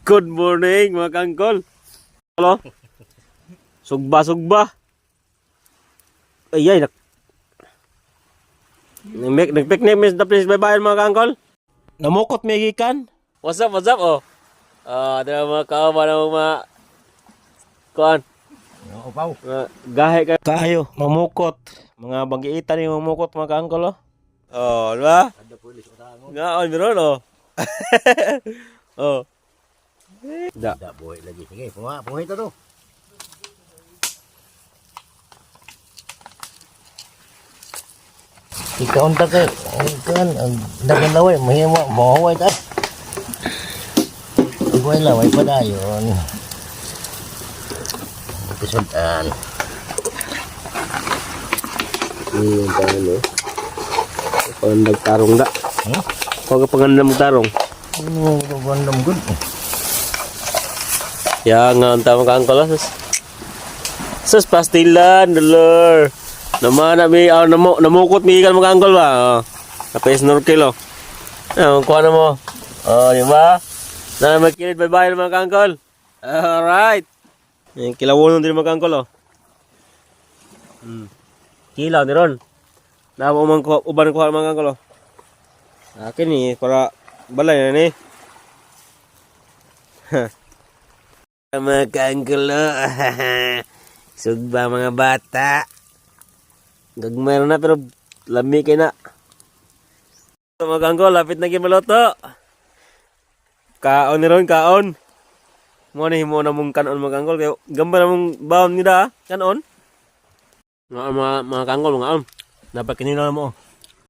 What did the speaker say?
Good morning mga kangkol. Hello? Sugba. Ayay, nagpiknik mis the place bye-bye mga kangkol. Namukot may gikan. What's up? Oh. Dala mga kawan ng mga kuan. Upaw. Gahe kayo, mamukot. Mga bagiitan yung mamukot mga kangkol oh. Oh, diba? Nga, meron oh. Oh. Da. Buhay lagi. Sige, puhay ito to. Ikaw ang takay. Kan, ang dagan laway. Mahuhay tayo. Buhay laway pa dayon. Pisudan. Yung tayo pangandang tarong da. Huwag pangandang tarong. Random good. Ya nga ang tamang kangkol sus pastilan dolor. Naman na may namukot mi ikan mga kangkol ba. Kapay snorkel oh. Kuha na mo. Di ba? Na magkilit bye-bye mga kangkol. Alright. Yung kilawon din mga kangkol oh. Kilaw ni ron. Na mo uban ko mga kangkol oh. Akin ni para balay na ni. Mga kangkulo. Sugba mga bata. Gagmay na pero lami kay na. Mga kangkol, lapit na kimaloto. Kaon ni ron, kaon. Mo ni mo na mong kanon mga kangkol. Kaya gamba na mong baon nila. Kanon. Mga kangkol, mga kaon. Dapat kinila mo.